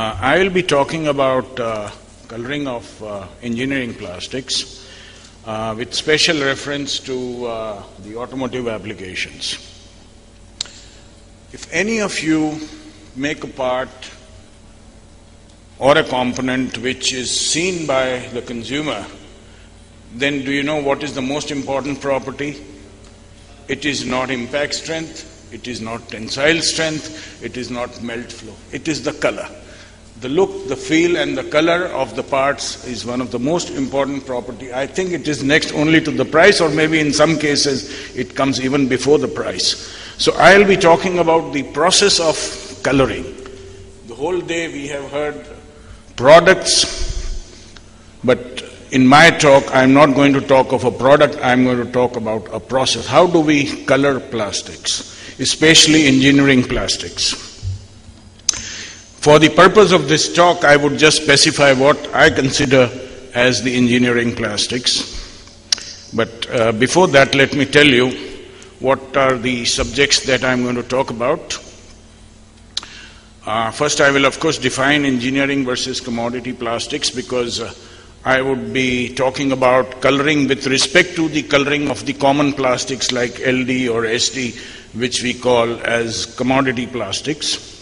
I will be talking about coloring of engineering plastics with special reference to the automotive applications. If any of you make a part or a component which is seen by the consumer, then do you know what is the most important property? It is not impact strength, it is not tensile strength, it is not melt flow, it is the color. The look, the feel and the color of the parts is one of the most important property. I think it is next only to the price, or maybe in some cases it comes even before the price. So I'll be talking about the process of coloring. The whole day we have heard products, but in my talk I'm not going to talk of a product, I'm going to talk about a process. How do we color plastics, especially engineering plastics? For the purpose of this talk, I would just specify what I consider as the engineering plastics. But before that, let me tell you what are the subjects that I'm going to talk about. First, I will of course define engineering versus commodity plastics, because I would be talking about coloring with respect to the coloring of the common plastics like LD or SD, which we call as commodity plastics.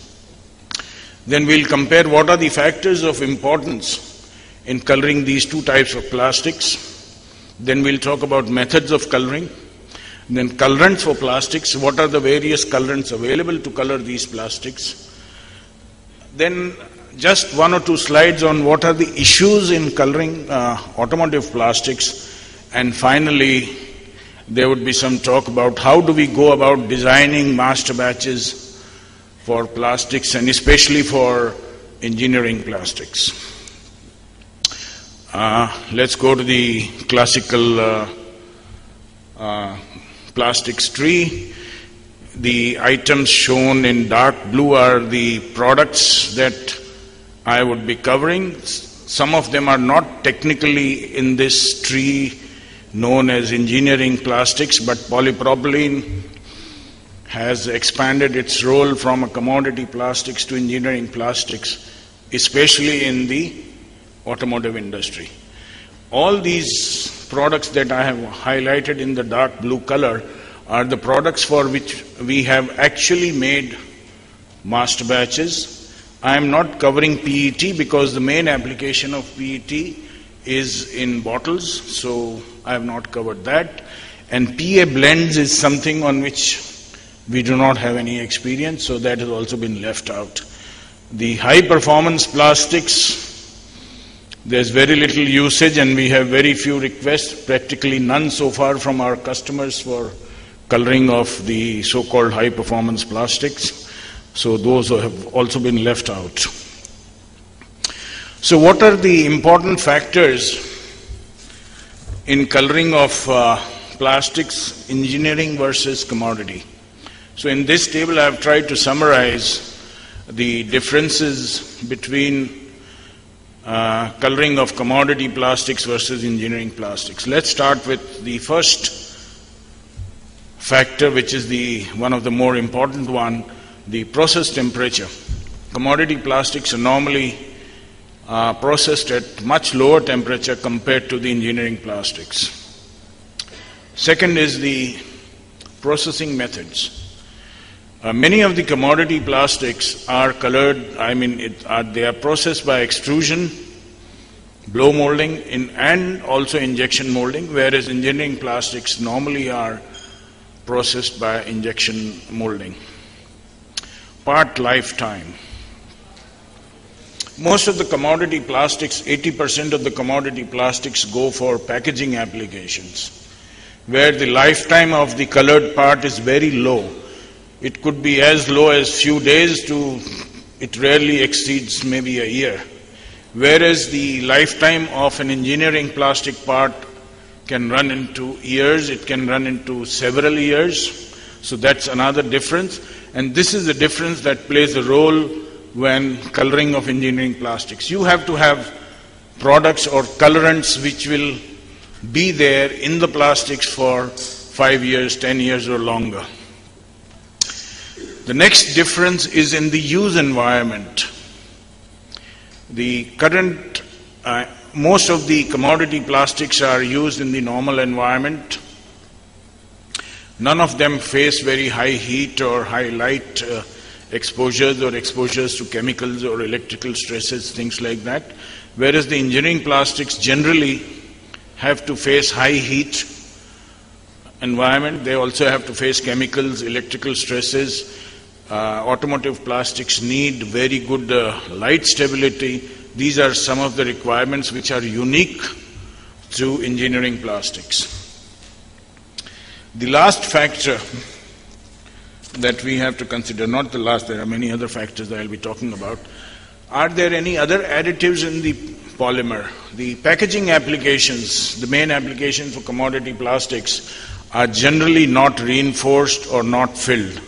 Then we'll compare what are the factors of importance in coloring these two types of plastics. Then we'll talk about methods of coloring. Then colorants for plastics, what are the various colorants available to color these plastics. Then just one or two slides on what are the issues in coloring automotive plastics. And finally, there would be some talk about how do we go about designing master batches for plastics and especially for engineering plastics. Let's go to the classical plastics tree. The items shown in dark blue are the products that I would be covering. Some of them are not technically in this tree known as engineering plastics, but polypropylene has expanded its role from a commodity plastics to engineering plastics, especially in the automotive industry. All these products that I have highlighted in the dark blue color are the products for which we have actually made master batches. I am not covering PET because the main application of PET is in bottles, so I have not covered that. And PA blends is something on which we do not have any experience, so that has also been left out. The high performance plastics, there's very little usage and we have very few requests, practically none so far from our customers for coloring of the so-called high performance plastics. So those have also been left out. So what are the important factors in coloring of plastics, engineering versus commodity? So in this table I have tried to summarize the differences between coloring of commodity plastics versus engineering plastics. Let's start with the first factor, which is one of the more important one, the process temperature. Commodity plastics are normally processed at much lower temperature compared to the engineering plastics. Second is the processing methods. Many of the commodity plastics are colored, they are processed by extrusion, blow molding, and also injection molding, whereas engineering plastics normally are processed by injection molding. Part lifetime. Most of the commodity plastics, 80% of the commodity plastics go for packaging applications, where the lifetime of the colored part is very low. It could be as low as few days to, it rarely exceeds maybe a year. Whereas the lifetime of an engineering plastic part can run into years, it can run into several years. So that's another difference. And this is the difference that plays a role when coloring of engineering plastics. You have to have products or colorants which will be there in the plastics for 5 years, 10 years or longer. The next difference is in the use environment. The current, most of the commodity plastics are used in the normal environment. None of them face very high heat or high light exposures or exposures to chemicals or electrical stresses, things like that. Whereas the engineering plastics generally have to face high heat environment. They also have to face chemicals, electrical stresses. Automotive plastics need very good light stability. These are some of the requirements which are unique to engineering plastics. The last factor that we have to consider, not the last, there are many other factors that I'll be talking about. Are there any other additives in the polymer? The packaging applications, the main applications for commodity plastics, are generally not reinforced or not filled.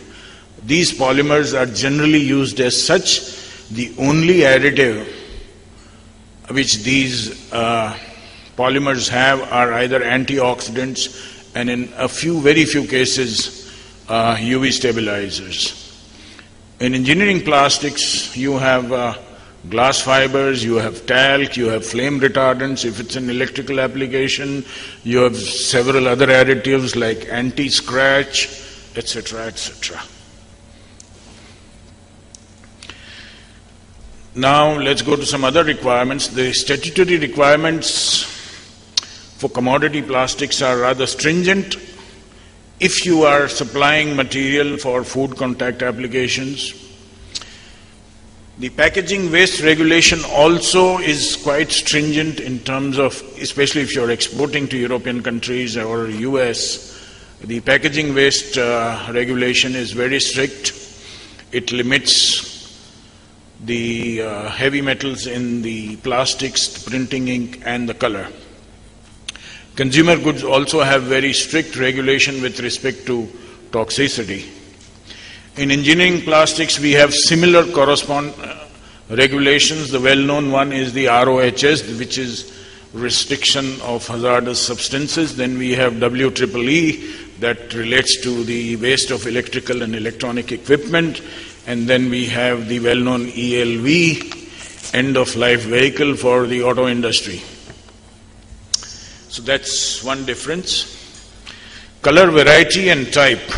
These polymers are generally used as such. The only additive which these polymers have are either antioxidants and in a few, very few cases, UV stabilizers. In engineering plastics, you have glass fibers, you have talc, you have flame retardants. If it's an electrical application, you have several other additives like anti-scratch, etc., etc. Now let's go to some other requirements. The statutory requirements for commodity plastics are rather stringent. If you are supplying material for food contact applications, the packaging waste regulation also is quite stringent in terms of, especially if you're exporting to European countries or US, the packaging waste regulation is very strict. It limits the heavy metals in the plastics, the printing ink, and the color. Consumer goods also have very strict regulation with respect to toxicity. In engineering plastics, we have similar regulations. The well-known one is the RoHS, which is restriction of hazardous substances. Then we have WEEE, that relates to the waste of electrical and electronic equipment. And then we have the well-known ELV, end-of-life vehicle for the auto industry. So that's one difference. Color variety and type.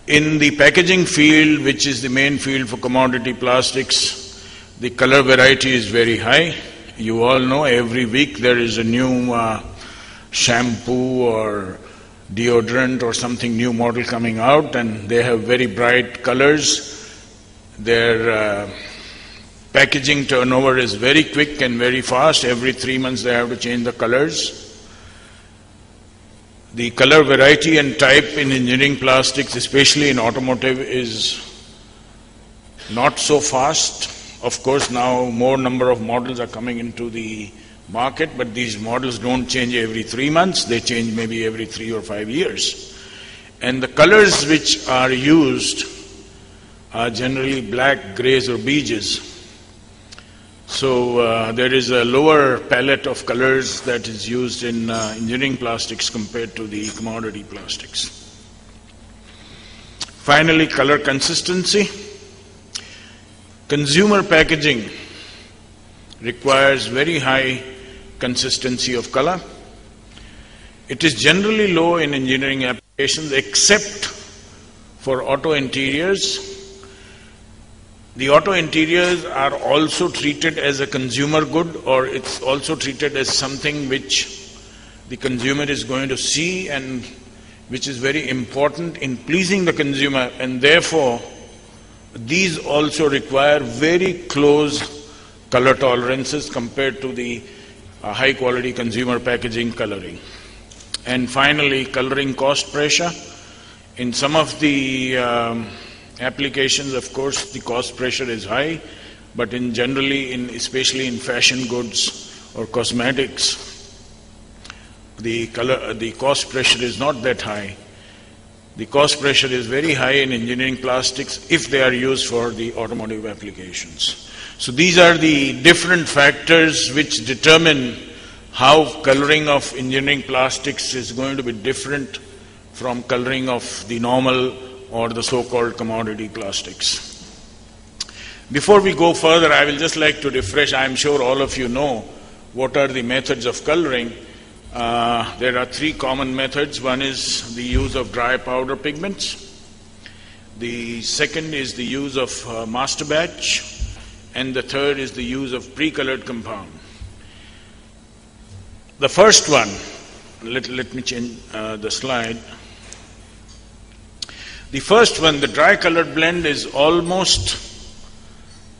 In the packaging field, which is the main field for commodity plastics, the color variety is very high. You all know every week there is a new shampoo or deodorant or something new model coming out, and they have very bright colors. Their packaging turnover is very quick and very fast. Every 3 months they have to change the colors. The color variety and type in engineering plastics, especially in automotive, is not so fast. Of course, now more number of models are coming into the market, but these models don't change every 3 months. They change maybe every 3 or 5 years. And the colors which are used are generally black, grays, or beiges. So there is a lower palette of colors that is used in engineering plastics compared to the commodity plastics. Finally, color consistency. Consumer packaging requires very high consistency of color. It is generally low in engineering applications except for auto interiors. The auto interiors are also treated as a consumer good, or it's also treated as something which the consumer is going to see and which is very important in pleasing the consumer, and therefore these also require very close color tolerances compared to the high quality consumer packaging coloring. And finally, coloring cost pressure. In some of the applications, of course, the cost pressure is high, but especially in fashion goods or cosmetics, the cost pressure is not that high. The cost pressure is very high in engineering plastics if they are used for the automotive applications. So these are the different factors which determine how coloring of engineering plastics is going to be different from coloring of the normal or the so-called commodity plastics. Before we go further, I will just like to refresh. I am sure all of you know what are the methods of coloring. There are three common methods. One is the use of dry powder pigments. The second is the use of master batch. And the third is the use of pre-colored compound. The first one, let me change the slide. The first one, the dry colored blend, is almost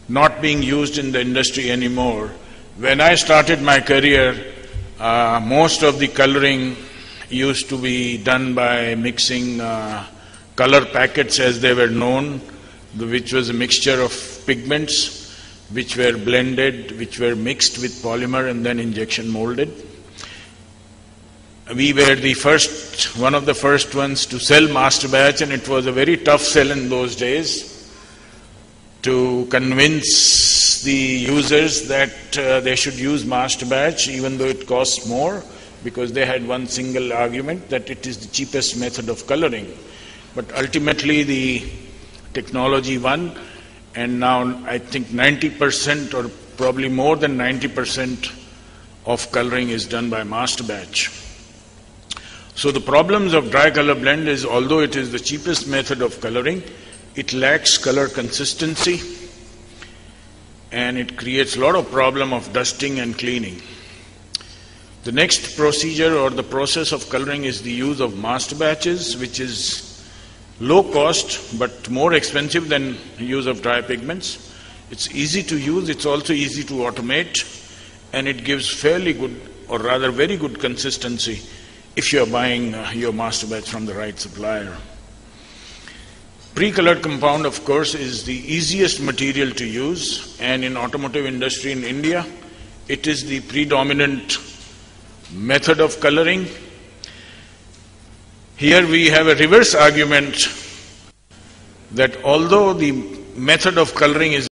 not being used in the industry anymore. When I started my career, most of the coloring used to be done by mixing color packets, as they were known, which was a mixture of pigments which were blended, which were mixed with polymer and then injection molded. We were one of the first ones to sell master batch, and it was a very tough sell in those days to convince the users that they should use master batch, even though it costs more, because they had one single argument that it is the cheapest method of coloring. But ultimately the technology won, and now I think 90% or probably more than 90% of coloring is done by master batch. So the problems of dry color blend is, although it is the cheapest method of coloring, it lacks color consistency and it creates a lot of problem of dusting and cleaning. The next procedure or the process of coloring is the use of master batches, which is low cost but more expensive than use of dry pigments. It's easy to use, it's also easy to automate, and it gives fairly good, or rather very good consistency if you are buying your master batch from the right supplier. Pre-colored compound, of course, is the easiest material to use, and in automotive industry in India, it is the predominant method of coloring. Here we have a reverse argument that although the method of coloring is